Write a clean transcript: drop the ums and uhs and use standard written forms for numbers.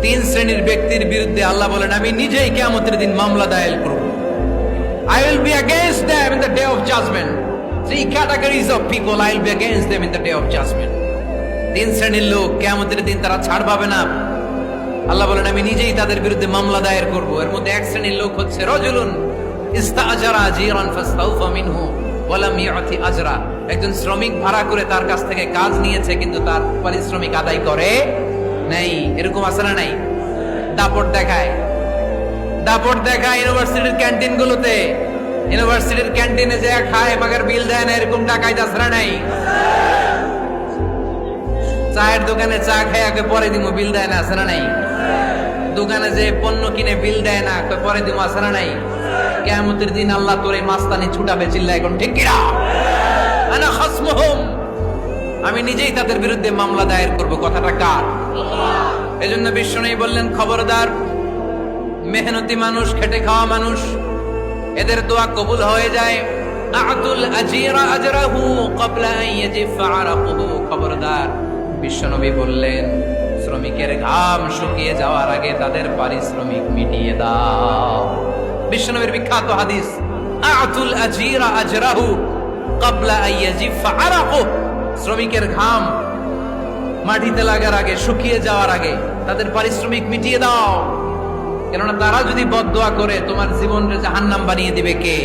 তিন শ্রেণীর ব্যক্তির বিরুদ্ধে আল্লাহ বলেন আমি নিজেই কিয়ামতের দিন মামলা দায়ের করব। I will be against them in the day of judgment. Three categories of people I will be against them in the day of judgment. তিন শ্রেণীর লোক কিয়ামতের দিন তারা ছাড় পাবে না। আল্লাহ বলেন আমি নিজেই তাদের বিরুদ্ধে মামলা দায়ের করব। এর মধ্যে এক শ্রেণীর লোক হচ্ছে রাজুলুন ইস্তাআজারা জিরান ফাস্তাউফা মিনহু ওয়া লাম ইয়াতি আজরা। একজন শ্রমিক ভাড়া করে তার কাছ থেকে কাজ নিয়েছে কিন্তু তার পারিশ্রমিক আদায় করে নাই। এরকম আছে না নাই? দাপট দেখায় ইউনিভার্সিটির ক্যান্টিন গুলোতে। ইউনিভার্সিটির ক্যান্টিনে যে খায় মাগার বিল দেয় না, এরকম টাকায় আসরা নাই। চায়ের দোকানে চা খায় আগে পরে দিমু, বিল দেয় না, আসরা নাই। দোকানে যে পণ্য কিনে বিল দেয় না, পরে দিমু, আসরা নাই। কিয়ামতের দিন আল্লাহ তোরে মাস্তানি ছুটাবে, চিল্লা এখন ঠিক কিনা? আনা খাসমুহুম, আমি নিজেই তাদের বিরুদ্ধে মামলা দায়ের করব। কথাটা কার? এজন্য বিশ্বনবী বললেন খবরদার, মেহনতি মানুষ, খেটে খাওয়া মানুষ, এদের দোয়া কবুল হয়ে যায়। আতুল আজিরা আজরাহু ক্বাবলা আন ইয়াজিফা আরাকুহু। খবরদার, বিশ্বনবী বললেন শ্রমিকের ঘাম শুকিয়ে যাওয়ার আগে তাদের পারিশ্রমিক মিটিয়ে দাও। বিশ্বনবীর বিখ্যাত হাদিস, আতুল আজিরা আজরাহু ক্বাবলা আন ইয়াজিফা আরাকুহু। শ্রমিকের ঘাম মাটিতে লাগার আগে, শুকিয়ে যাওয়ার আগে তাদের পারিশ্রমিক মিটিয়ে দাও। কেননা তারা যদি বদদোয়া করে তোমার জীবনকে জাহান্নাম বানিয়ে দিবে কে?